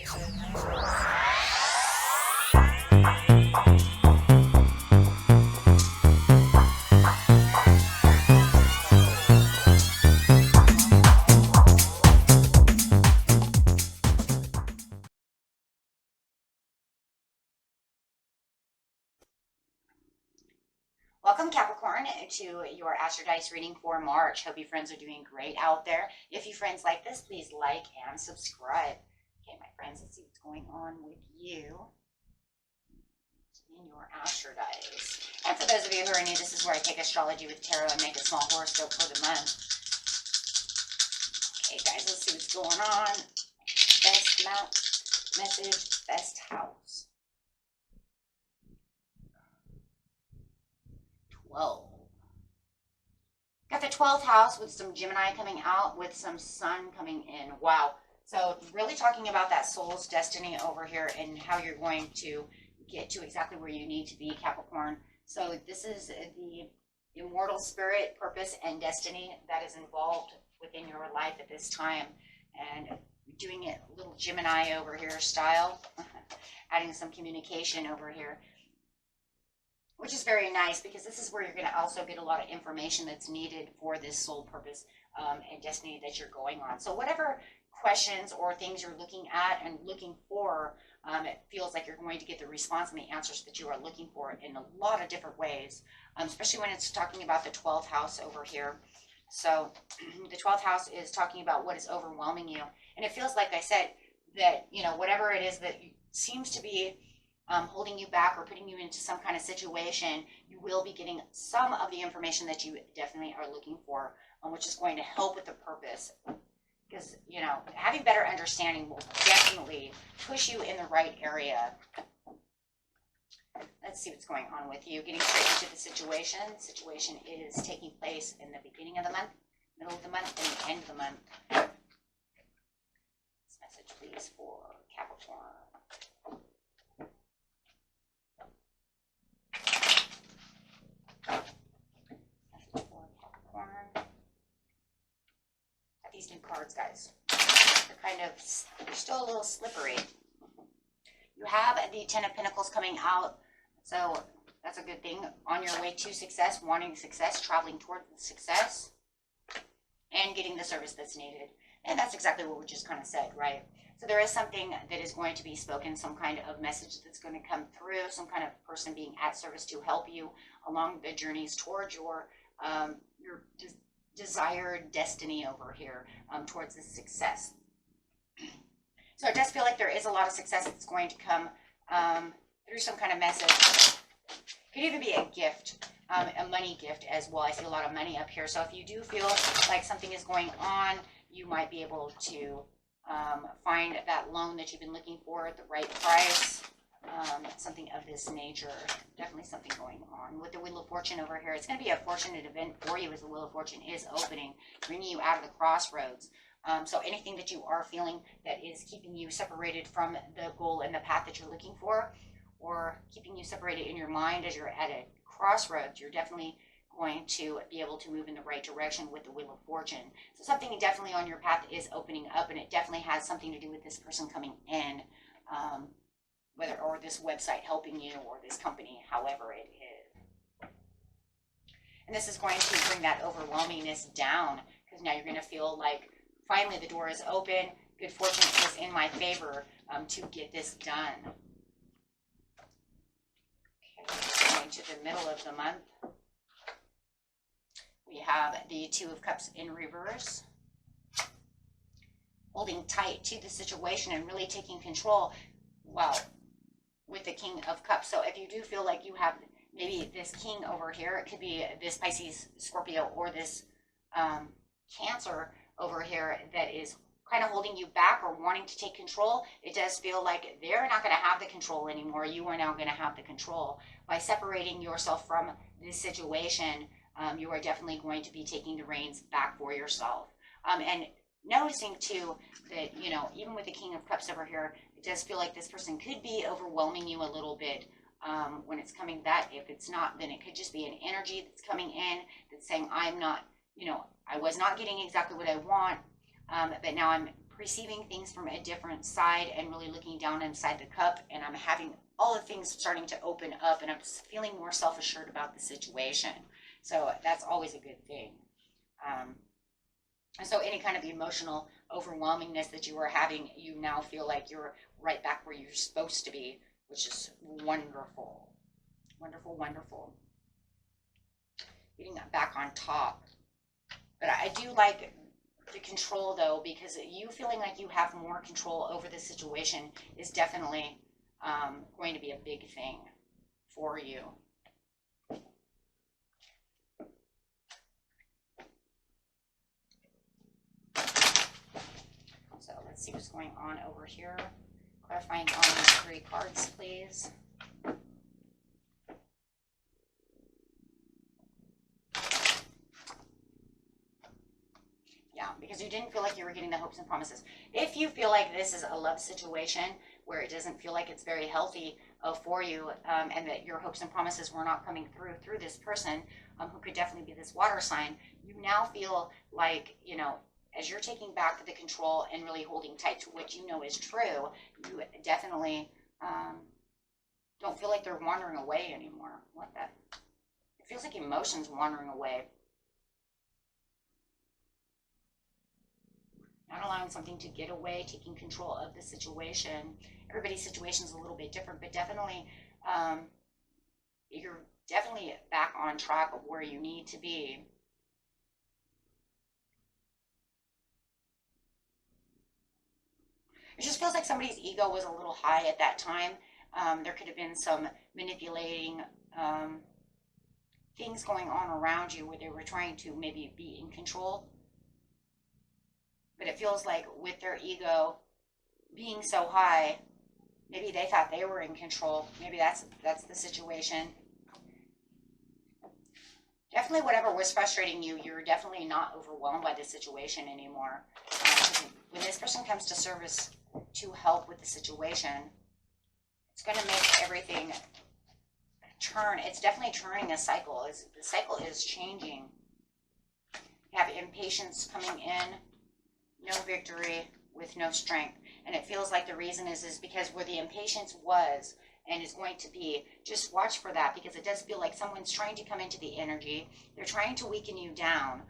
Welcome, Capricorn, to your Astrodice reading for March. Hope you friends are doing great out there. If you friends like this, please like and subscribe. Okay, my friends, let's see what's going on with you in your Astrodice. And for those of you who are new, this is where I take astrology with tarot and make a small horoscope for the month. Okay, guys, let's see what's going on. Best message, best house. 12. Got the 12th house with some Gemini coming out, with some sun coming in. Wow. So really talking about that soul's destiny over here and how you're going to get to exactly where you need to be, Capricorn. So this is the immortal spirit, purpose, and destiny that is involved within your life at this time. And doing it a little Gemini over here style, adding some communication over here, which is very nice because this is where you're going to also get a lot of information that's needed for this soul purpose and destiny that you're going on. So whatever questions or things you're looking at and looking for, it feels like you're going to get the response and the answers that you are looking for in a lot of different ways, especially when it's talking about the 12th house over here. So the 12th house is talking about what is overwhelming you. And it feels like I said that, you know, whatever it is that seems to be holding you back or putting you into some kind of situation, you will be getting some of the information that you definitely are looking for, which is going to help with the purpose. Because, you know, having better understanding will definitely push you in the right area. Let's see what's going on with you. Getting straight into the situation. The situation is taking place in the beginning of the month, middle of the month, and the end of the month. This message, please, for Capricorn. These new cards, guys, they're still a little slippery. You have the 10 of Pentacles coming out, so that's a good thing. On your way to success, wanting success, traveling towards the success, and getting the service that's needed. And that's exactly what we just kind of said, right? So there is something that is going to be spoken, some kind of message that's going to come through, some kind of person being at service to help you along the journeys towards your desired destiny over here, towards this success. So it does feel like there is a lot of success that's going to come through some kind of message. Could even be a gift, a money gift as well. I see a lot of money up here. So if you do feel like something is going on, you might be able to find that loan that you've been looking for at the right price. Something of this nature. Definitely something going on. With the Wheel of Fortune over here, it's going to be a fortunate event for you as the Wheel of Fortune is opening, bringing you out of the crossroads. So anything that you are feeling that is keeping you separated from the goal and the path that you're looking for, or keeping you separated in your mind as you're at a crossroads, you're definitely going to be able to move in the right direction with the Wheel of Fortune. So something definitely on your path is opening up, and it definitely has something to do with this person coming in. Whether or this website helping you or this company, however it is. And this is going to bring that overwhelmingness down, because now you're going to feel like finally the door is open. Good fortune is in my favor to get this done. Okay, going to the middle of the month. We have the Two of Cups in reverse. Holding tight to the situation and really taking control. Wow. With the King of Cups. So if you do feel like you have maybe this king over here, it could be this Pisces, Scorpio, or this Cancer over here that is kind of holding you back or wanting to take control. It does feel like they're not going to have the control anymore. You are now going to have the control. By separating yourself from this situation, you are definitely going to be taking the reins back for yourself. And noticing too that, you know, even with the King of Cups over here, it does feel like this person could be overwhelming you a little bit when it's coming. That if it's not, then it could just be an energy that's coming in that's saying, I'm not, you know, I was not getting exactly what I want, but now I'm perceiving things from a different side and really looking down inside the cup, and I'm having all the things starting to open up, and I'm feeling more self-assured about the situation. So that's always a good thing. And so any kind of emotional overwhelmingness that you were having, you now feel like you're right back where you're supposed to be, which is wonderful. Wonderful, wonderful. Getting back on top. But I do like the control, though, because you feeling like you have more control over the situation is definitely going to be a big thing for you. So let's see what's going on over here. Clarifying on these 3 cards, please. Yeah, because you didn't feel like you were getting the hopes and promises. If you feel like this is a love situation where it doesn't feel like it's very healthy for you, and that your hopes and promises were not coming through this person, who could definitely be this water sign, you now feel like, you know, as you're taking back the control and really holding tight to what you know is true, you definitely don't feel like they're wandering away anymore. What the? It feels like emotions wandering away. Not allowing something to get away, taking control of the situation. Everybody's situation is a little bit different, but definitely you're definitely back on track of where you need to be. It just feels like somebody's ego was a little high at that time. There could have been some manipulating things going on around you where they were trying to maybe be in control. But it feels like with their ego being so high, maybe they thought they were in control. Maybe that's the situation. Definitely whatever was frustrating you, you're definitely not overwhelmed by the situation anymore. When this person comes to service to help with the situation, it's going to make everything turn. It's definitely turning a cycle. The cycle is changing. You have impatience coming in, no victory with no strength. And it feels like the reason is because where the impatience was and is going to be, just watch for that, because it does feel like someone's trying to come into the energy. They're trying to weaken you down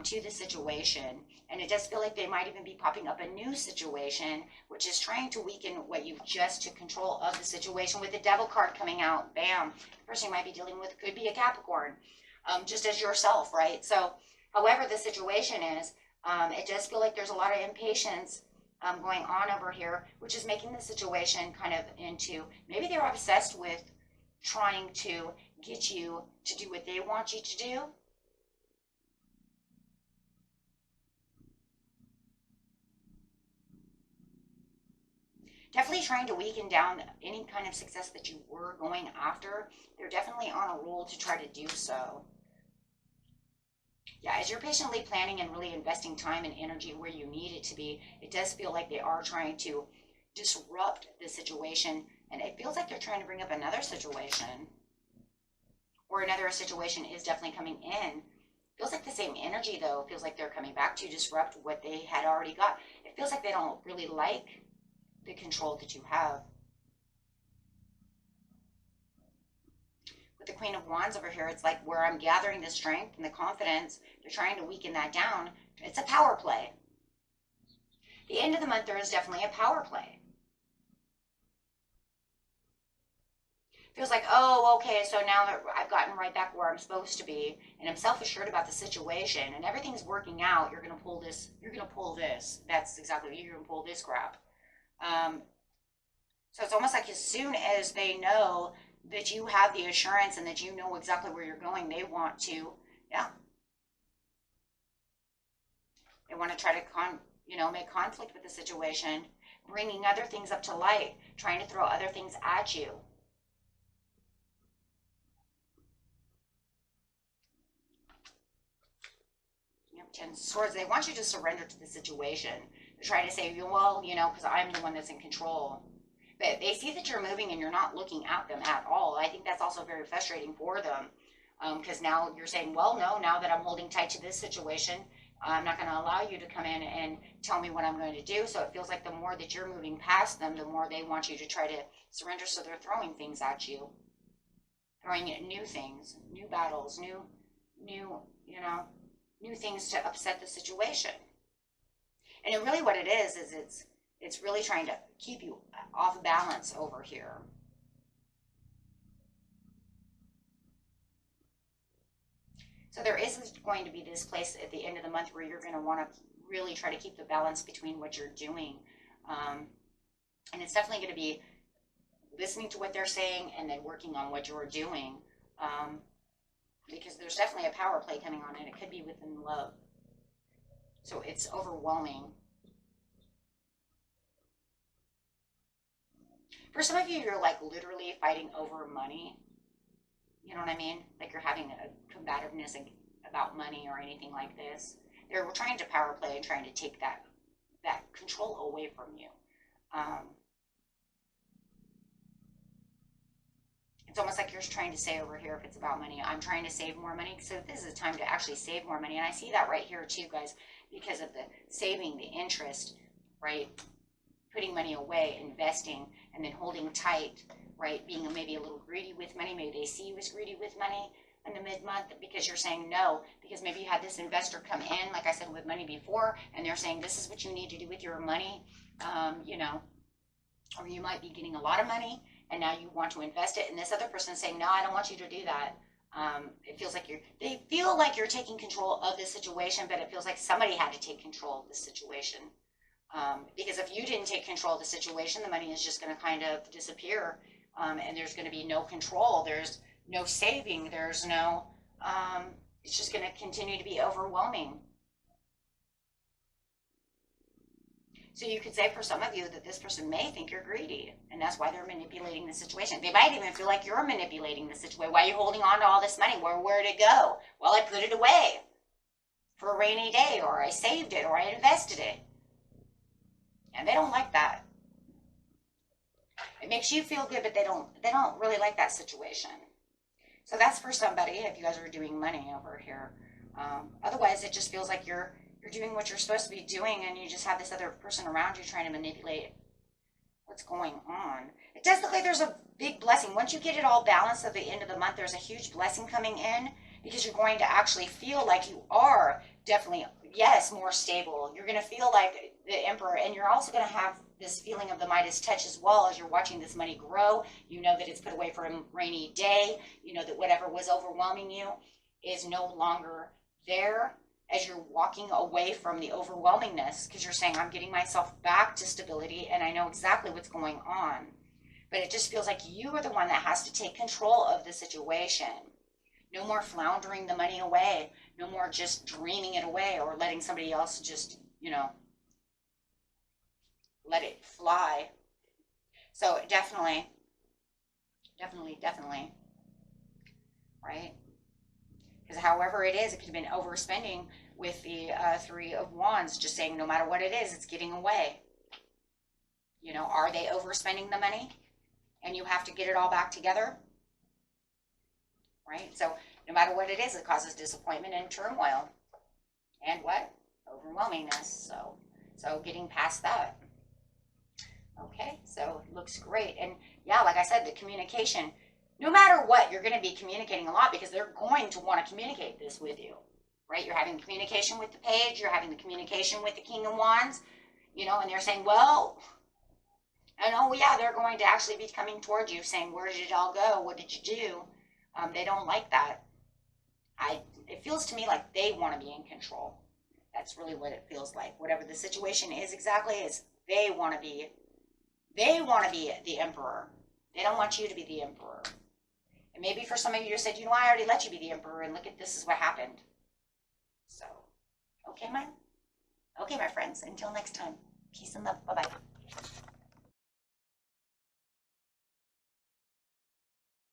to the situation. And it does feel like they might even be popping up a new situation, which is trying to weaken what you've just took control of the situation, with the Devil card coming out. Bam. The person you might be dealing with could be a Capricorn, just as yourself, right? So however the situation is, it does feel like there's a lot of impatience going on over here, which is making the situation kind of into, maybe they're obsessed with trying to get you to do what they want you to do. Definitely trying to weaken down any kind of success that you were going after. They're definitely on a roll to try to do so. Yeah, as you're patiently planning and really investing time and energy where you need it to be, it does feel like they are trying to disrupt the situation, and it feels like they're trying to bring up another situation, or another situation is definitely coming in. Feels like the same energy, though. It feels like they're coming back to disrupt what they had already got. It feels like they don't really like the control that you have. With the Queen of Wands over here, it's like where I'm gathering the strength and the confidence, they're trying to weaken that down. It's a power play. The end of the month, there is definitely a power play. Feels like, oh, okay, so now that I've gotten right back where I'm supposed to be, and I'm self-assured about the situation, and everything's working out, you're going to pull this, you're going to pull this. That's exactly what you're going to pull, this crap. So it's almost like as soon as they know that you have the assurance and that you know exactly where you're going, they want to, yeah. They want to try to, make conflict with the situation, bringing other things up to light, trying to throw other things at you. Yep, 10 Swords. They want you to surrender to the situation. They're trying to say, well, because I'm the one that's in control. But they see that you're moving and you're not looking at them at all. I think that's also very frustrating for them, because now you're saying, well, no, now that I'm holding tight to this situation, I'm not going to allow you to come in and tell me what I'm going to do. So it feels like the more that you're moving past them, the more they want you to try to surrender. So they're throwing things at you, throwing new things, new battles, new, new things to upset the situation. And really what it is it's really trying to keep you off balance over here. So there is going to be this place at the end of the month where you're going to want to really try to keep the balance between what you're doing. And it's definitely going to be listening to what they're saying and then working on what you're doing. Because there's definitely a power play coming on, and it could be within love. So it's overwhelming. For some of you, you're like literally fighting over money. You know what I mean? Like you're having a combativeness about money or anything like this. They're trying to power play and trying to take that control away from you. It's almost like you're trying to say over here, if it's about money, I'm trying to save more money. So this is a time to actually save more money. And I see that right here too, guys, because of the saving, the interest, right? Putting money away, investing, and then holding tight, right? Being maybe a little greedy with money. Maybe they see you as greedy with money in the mid-month because you're saying no, because maybe you had this investor come in, like I said, with money before, and they're saying this is what you need to do with your money, or you might be getting a lot of money and now you want to invest it, and this other person's saying, no, I don't want you to do that. It feels like they feel like you're taking control of the situation, but it feels like somebody had to take control of the situation. Because if you didn't take control of the situation, the money is just going to kind of disappear, and there's going to be no control. There's no saving. There's no, it's just going to continue to be overwhelming. So you could say for some of you that this person may think you're greedy, and that's why they're manipulating the situation. They might even feel like you're manipulating the situation. Why are you holding on to all this money? Where'd it go? Well, I put it away for a rainy day, or I saved it, or I invested it. And they don't like that. It makes you feel good, but they don't really like that situation. So that's for somebody if you guys are doing money over here. Otherwise, it just feels like you're doing what you're supposed to be doing, and you just have this other person around you trying to manipulate what's going on. It does look like there's a big blessing. Once you get it all balanced at the end of the month, there's a huge blessing coming in, because you're going to actually feel like you are definitely, yes, more stable. You're going to feel like the Emperor, and you're also going to have this feeling of the Midas touch as well as you're watching this money grow. You know that it's put away for a rainy day. You know that whatever was overwhelming you is no longer there as you're walking away from the overwhelmingness, because you're saying, I'm getting myself back to stability and I know exactly what's going on. But it just feels like you are the one that has to take control of the situation. No more floundering the money away. No more just dreaming it away or letting somebody else just, let it fly. So definitely, right? Because however it is, it could have been overspending with the Three of Wands, just saying no matter what it is, it's getting away. Are they overspending the money? And you have to get it all back together? Right? So no matter what it is, it causes disappointment and turmoil. And what? Overwhelmingness. So getting past that. Okay, so it looks great. And yeah, like I said, the communication, no matter what, you're going to be communicating a lot because they're going to want to communicate this with you. Right? You're having communication with the Page. You're having the communication with the King of Wands. And they're saying, well, and oh yeah, they're going to actually be coming toward you saying, where did it all go? What did you do? They don't like that. It feels to me like they want to be in control. That's really what it feels like. Whatever the situation is exactly, is they want to be the Emperor. They don't want you to be the Emperor. And maybe for some of you just said, I already let you be the Emperor, and look at this is what happened. So, okay, my friends, until next time, peace and love. Bye-bye.